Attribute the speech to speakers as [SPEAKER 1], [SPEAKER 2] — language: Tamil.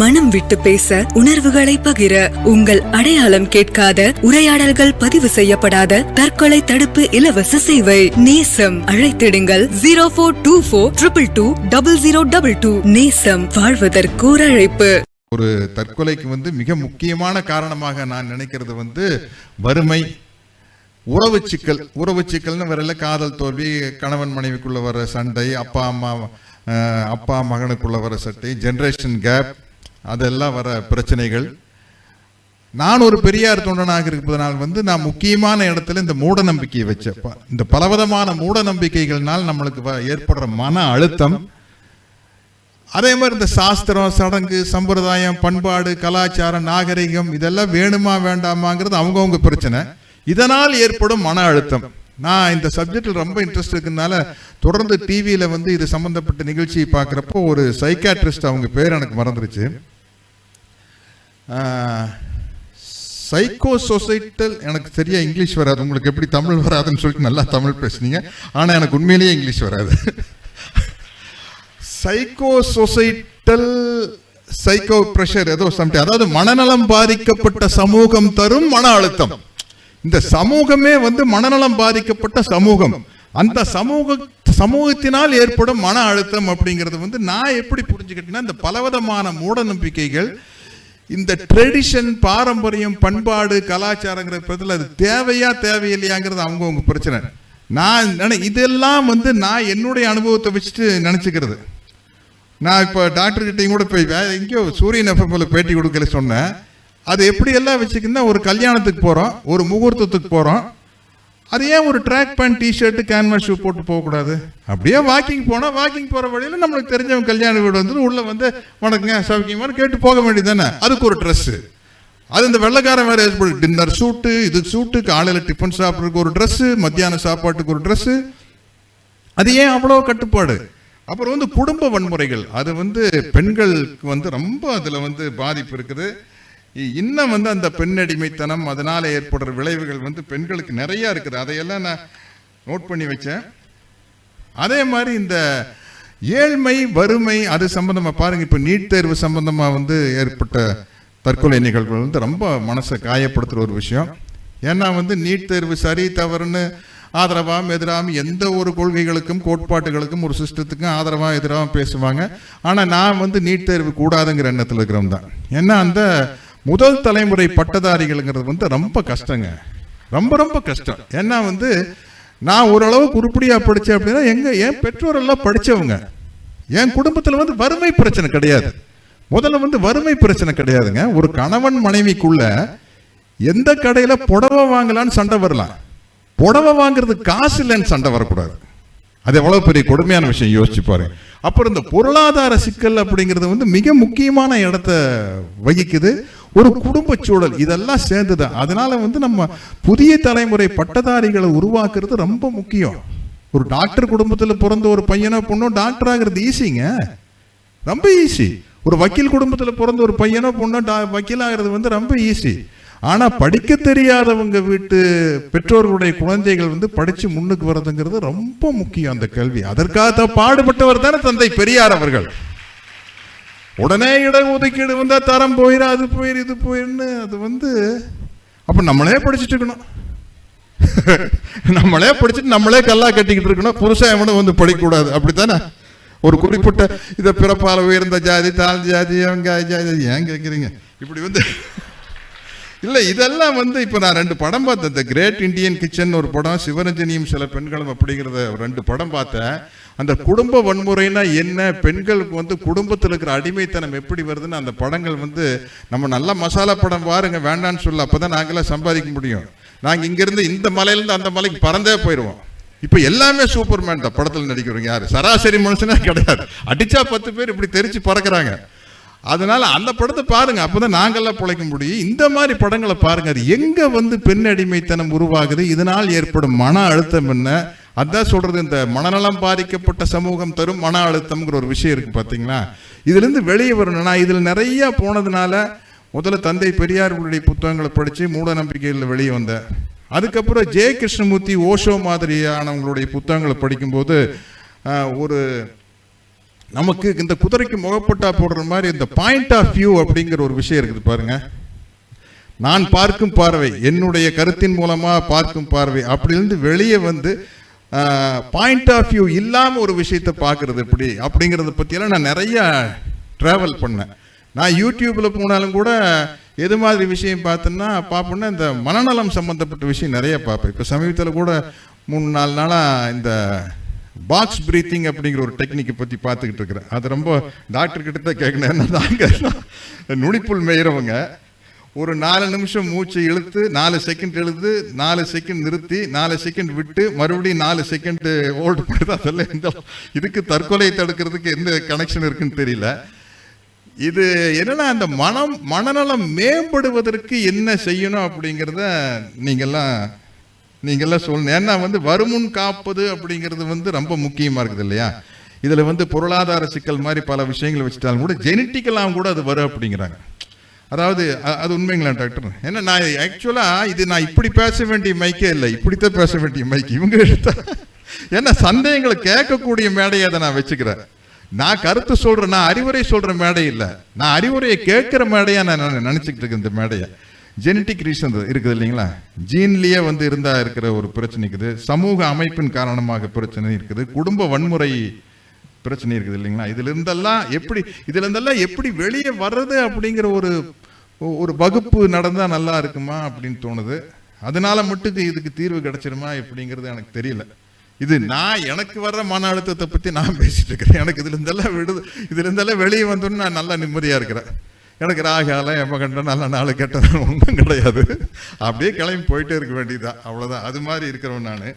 [SPEAKER 1] மனம் விட்டு பேச, உணர்வுகளை பகிர, உங்கள் அடையாளம் கேட்காத, உரையாடல்கள் பதிவு செய்யப்படாத தற்கொலை தடுப்பு இலவச சேவை நேசம். அழைத்திடுங்கள் 0424220022. நேசம், வாழ்வதற்கு ஒரு அழைப்பு.
[SPEAKER 2] ஒரு தற்கொலைக்கு மிக முக்கியமான காரணமாக நான் நினைக்கிறது வறுமை, உறவு சிக்கல்னு வரல, காதல் தோல்வி, கணவன் மனைவிக்குள்ள வர சண்டை, அப்பா மகனுக்குள்ள வர சட்டை, ஜெனரேஷன் கேப், அதெல்லாம் வர பிரச்சனைகள். நான் ஒரு பெரியார் தொண்டனாக இருப்பதனால் நான் முக்கியமான இடத்துல இந்த மூட நம்பிக்கையை வச்சேன். இந்த பலவிதமான மூட நம்பிக்கைகள்னால் நம்மளுக்கு ஏற்படுற மன அழுத்தம், அதே மாதிரி இந்த சாஸ்திரம், சடங்கு, சம்பிரதாயம், பண்பாடு, கலாச்சாரம், நாகரிகம், இதெல்லாம் வேணுமா வேண்டாமாங்கிறது அவங்கவுங்க பிரச்சனை. இதனால் ஏற்படும் மன அழுத்தம். நான் இந்த சப்ஜெக்டில் ரொம்ப இன்ட்ரெஸ்ட் இருக்குனால தொடர்ந்து டிவியில் இது சம்பந்தப்பட்ட நிகழ்ச்சியை பார்க்குறப்போ ஒரு சைக்காட்ரிஸ்ட், அவங்க பேர் எனக்கு மறந்துருச்சு, சைக்கோ சொசைட்டல், எனக்கு சரியா இங்கிலீஷ் வராது, உங்களுக்கு எப்படி தமிழ் வராதுன்னு சொல்லிட்டு நல்லா தமிழ் பேசுனீங்க, ஆனால் எனக்கு உண்மையிலேயே இங்கிலீஷ் வராது. சைக்கோ சொசைட்டல் சைக்கோ பிரஷர் ஏதோ சம்திங், அதாவது மனநலம் பாதிக்கப்பட்ட சமூகம் தரும் மன அழுத்தம். இந்த சமூகமே மனநலம் பாதிக்கப்பட்ட சமூகம். அந்த சமூகத்தினால் ஏற்படும் மன அழுத்தம் அப்படிங்கிறது நான் எப்படி புரிஞ்சுக்கிட்டேன்னா, இந்த பலவிதமான மூட நம்பிக்கைகள், இந்த ட்ரெடிஷன், பாரம்பரியம், பண்பாடு, கலாச்சாரங்கிறது அது தேவையா தேவையில்லையாங்கிறது அவங்கவுங்க பிரச்சனை. நான் இதெல்லாம் நான் என்னுடைய அனுபவத்தை வச்சுட்டு நினச்சிக்கிறது. நான் இப்போ டாக்டர்கிட்டையும் கூட போய் எங்கேயோ சூரியன் எஃப்எம்ல பேட்டி கொடுக்கல சொன்னேன். அது எப்படியெல்லாம் வச்சுக்கின்னா, ஒரு கல்யாணத்துக்கு போகிறோம், ஒரு முகூர்த்தத்துக்கு போகிறோம், அது ஏன் ஒரு track pant, t shirt, canvas shoe போட்டு போகக்கூடாது? அப்படியே வாக்கிங் போனால் வாக்கிங் போகிற வழியில் நம்மளுக்கு தெரிஞ்சவங்க கல்யாண வீடு உள்ளே வணக்கங்க சவுக்கியமாக கேட்டு போக வேண்டியது தானே. அதுக்கு ஒரு ட்ரெஸ்ஸு, அது இந்த வெள்ளைக்காரன் வேறு டின்னர் சூட்டு, இது சூட்டு, காலையில் டிஃபன் சாப்பிட்றதுக்கு ஒரு ட்ரெஸ்ஸு, மத்தியான சாப்பாட்டுக்கு ஒரு ட்ரெஸ்ஸு, அது ஏன் அவ்வளோ கட்டுப்பாடு? அப்புறம் குடும்ப வன்முறைகள், அது பெண்களுக்கு ரொம்ப அதில் பாதிப்பு இருக்குது. இன்னும் அந்த பெண்ணடிமைத்தனம், அதனால் ஏற்படுற விளைவுகள் பெண்களுக்கு நிறையா இருக்குது. அதையெல்லாம் நான் நோட் பண்ணி வச்சேன். அதே மாதிரி இந்த ஏழ்மை, வறுமை, அது சம்பந்தமாக பாருங்கள். இப்போ நீட் தேர்வு சம்பந்தமாக ஏற்பட்ட தற்கொலை நிகழ்வுகள் ரொம்ப மனசை காயப்படுத்துகிற ஒரு விஷயம். ஏன்னா நீட் தேர்வு சரி தவறுன்னு ஆதரவாகவும் எதிராகவும் எந்த ஒரு கொள்கைகளுக்கும், கோட்பாட்டுகளுக்கும், ஒரு சிஸ்டத்துக்கும் ஆதரவாக எதிராக பேசுவாங்க. ஆனால் நான் நீட் தேர்வு கூடாதுங்கிற எண்ணத்தில் இருக்கிறவங்க தான். ஏன்னா அந்த முதல் தலைமுறை பட்டதாரிகள்ங்கிறது ரொம்ப கஷ்டங்க, ரொம்ப ரொம்ப கஷ்டம். ஏன்னா நான் ஓரளவுக்கு உருப்படியாக படித்தேன் அப்படின்னா என் பெற்றோரெல்லாம் படித்தவங்க. என் குடும்பத்தில் வறுமை பிரச்சனை கிடையாது. முதல்ல வறுமை பிரச்சனை கிடையாதுங்க. ஒரு கணவன் மனைவிக்குள்ள எந்த கடையில் புடவை வாங்கலான்னு சண்டை வரலாம், புடவை வாங்குறது காசு இல்லைன்னு சண்டை வரக்கூடாது. அது எவ்வளவு பெரிய கொடுமையான விஷயம் யோசிச்சு பாருங்க. அப்புறம் இந்த பொருளாதார சிக்கல் அப்படிங்கிறது மிக முக்கியமான இடத்த வகிக்குது. ஒரு குடும்ப சூழல், இதெல்லாம் சேர்ந்துதான். அதனால நம்ம புதிய தலைமுறை பட்டதாரிகளை உருவாக்குறது ரொம்ப முக்கியம். ஒரு டாக்டர் குடும்பத்தில் பிறந்த ஒரு பையனோ பொண்ணோ டாக்டர் ஆகிறது ஈஸிங்க, ரொம்ப ஈஸி. ஒரு வக்கீல் குடும்பத்தில் பிறந்த ஒரு பையனோ பொண்ணோ வக்கீல் ஆகிறது ரொம்ப ஈஸி. ஆனால் படிக்க தெரியாதவங்க வீட்டு பெற்றோர்களுடைய குழந்தைகள் படித்து முன்னுக்கு வர்றதுங்கிறது ரொம்ப முக்கியம், அந்த கல்வி. அதற்காக பாடுபட்டவர் தானே தந்தை பெரியார் அவர்கள். உடனே இட ஒதுக்கீடு வந்தால் தரம் போயிடும், அது போயிரு, இது போயிருன்னு அது அப்போ நம்மளே படிச்சுட்டு இருக்கணும். நம்மளே படிச்சுட்டு நம்மளே கல்லா கட்டிக்கிட்டு இருக்கணும். புருஷன் எவனும் படிக்கக்கூடாது, அப்படித்தானே? ஒரு குறிப்பிட்ட இதை பிறப்பால உயர்ந்த ஜாதி, தாழ் ஜாதி, வெங்காய ஜாதி, ஏன் கேட்குறீங்க? இப்படி இல்லை, இதெல்லாம் இப்போ நான் 2 படம் பார்த்தேன். இந்த கிரேட் இண்டியன் கிச்சன் ஒரு படம், சிவரஞ்சனியும் சில பெண்களும் அப்படிங்கிறத 2 படம் பார்த்தேன். அந்த குடும்ப வன்முறைனா என்ன, பெண்களுக்கு குடும்பத்தில் இருக்கிற அடிமைத்தனம் எப்படி வருதுன்னு அந்த படங்கள் நம்ம நல்ல மசாலா படம் பாருங்க, வேண்டான்னு சொல்ல, அப்போதான் நாங்களாம் சம்பாதிக்க முடியும். நாங்கள் இங்கேருந்து இந்த மலையிலேருந்து அந்த மலைக்கு பறந்தே போயிடுவோம். இப்போ எல்லாமே சூப்பர்மேன் தான் படத்தில் நடிக்கிறவங்க. யாரு சராசரி மனுஷனே கிடையாது. அடிச்சா 10 பேர் இப்படி தெரிச்சு பறக்கிறாங்க. அதனால அந்த படத்தை பாருங்க, அப்பதான் நாங்கெல்லாம் பிழைக்க முடியும். இந்த மாதிரி படங்களை பாருங்க. அது எங்க பெண் அடிமைத்தனம் உருவாகுது, இதனால் ஏற்படும் மன அழுத்தம் என்ன, அதான் சொல்றது. இந்த மனநலம் பாதிக்கப்பட்ட சமூகம் தரும் மன அழுத்தம்ங்கிற ஒரு விஷயம் இருக்கு பாத்தீங்களா. இதுல இருந்து வெளியே வரணும்னா இதில் நிறைய போனதுனால முதல்ல தந்தை பெரியார்களுடைய புத்தகங்களை படிச்சு மூட நம்பிக்கையில் வெளியே வந்தேன். அதுக்கப்புறம் ஜே கிருஷ்ணமூர்த்தி, ஓஷோ மாதிரியானவங்களுடைய புத்தகங்களை படிக்கும்போது ஒரு நமக்கு இந்த குதிரைக்கு முகப்பட்டா போடுற மாதிரி இந்த பாயிண்ட் ஆஃப் வியூ அப்படிங்கிற ஒரு விஷயம் இருக்குது பாருங்க. நான் பார்க்கும் பார்வை, என்னுடைய கருத்தின் மூலமா பார்க்கும் பார்வை, அப்படிலிருந்து வெளியே வந்து பாயிண்ட் ஆஃப் வியூ இல்லாம ஒரு விஷயத்தை பார்க்கறது எப்படி அப்படிங்கிறத பற்றியெல்லாம் நான் நிறைய ட்ராவல் பண்ணேன். நான் யூடியூப்ல போனாலும் கூட எது மாதிரி விஷயம் பார்த்தேன்னா பார்ப்பேன்னா இந்த மனநலம் சம்பந்தப்பட்ட விஷயம் நிறைய பார்ப்பேன். இப்போ சமீபத்தில் கூட 3-4 நாளாக இந்த பாக்ஸ் பிரீத்திங் அப்படிங்கிற ஒரு டெக்னிக்கை பற்றி பார்த்துக்கிட்டு இருக்கிறேன். அது ரொம்ப டாக்டர் கிட்ட தான் கேட்கணும். என்ன தாங்க நுனிப்புல் மேயிறவங்க ஒரு 4 நிமிஷம் மூச்சை இழுத்து 4 செகண்ட் இழுத்து 4 செகண்ட் நிறுத்தி 4 செகண்ட் விட்டு மறுபடியும் 4 செகண்ட் ஹோல்டு பண்ணுறது. அதெல்லாம் இந்த இதுக்கு தற்கொலையை தடுக்கிறதுக்கு எந்த கனெக்ஷன் இருக்குன்னு தெரியல. இது என்னன்னா அந்த மனநலம் மேம்படுவதற்கு என்ன செய்யணும் அப்படிங்கிறத நீங்கள்லாம் சொல்லணும். ஏன்னா வந்து வருமுன் காப்பது அப்படிங்கிறது வந்து ரொம்ப முக்கியமாக இருக்குது இல்லையா. இதில் வந்து பொருளாதார சிக்கல் மாதிரி பல விஷயங்களை வச்சுட்டாலும் கூட ஜெனட்டிக்கெல்லாம் கூட அது வரும் அப்படிங்கிறாங்க. அதாவது அது உண்மைங்களா டாக்டர்? ஏன்னா நான் ஆக்சுவலாக இது நான் இப்படி பேச வேண்டிய மைக்கே இல்லை, இப்படித்தான் பேச வேண்டிய மைக்கு இவங்க எடுத்தா. ஏன்னா சந்தேகங்களை கேட்கக்கூடிய மேடையை அதை நான் வச்சுக்கிறேன். நான் கருத்து சொல்கிறேன், நான் அறிவுரை சொல்கிற மேடை இல்லை, நான் அறிவுரையை கேட்குற மேடையாக நான் நினச்சிக்கிட்டு இருக்கேன். இந்த மேடையை ஜெனட்டிக் ரீசன் இருக்குது இல்லைங்களா, ஜீன்லேயே வந்து இருந்தால் இருக்கிற ஒரு பிரச்சனை இருக்குது, சமூக அமைப்பின் காரணமாக பிரச்சனை இருக்குது, குடும்ப வன்முறை பிரச்சனை இருக்குது இல்லைங்களா. இதுலேருந்தெல்லாம் எப்படி வெளியே வர்றது அப்படிங்கிற ஒரு வகுப்பு நடந்தால் நல்லா இருக்குமா அப்படின்னு தோணுது. அதனால மட்டும் இதுக்கு தீர்வு கிடைச்சிருமா எப்படிங்கிறது எனக்கு தெரியல. இது நான் எனக்கு வர்ற மன அழுத்தத்தை பற்றி நான் பேசிட்டு இருக்கிறேன். எனக்கு இதுலேருந்தெல்லாம் வெளியே வந்தோன்னு நான் நல்லா நிம்மதியாக இருக்கிறேன். எனக்கு ராகாலம் எப்போ கண்ட நல்ல நாள் கெட்ட ஒன்றும் கிடையாது. அப்படியே கிளம்பி போயிட்டே இருக்க வேண்டியதுதான், அவ்வளோதான். அது மாதிரி இருக்கிறவன் நான்.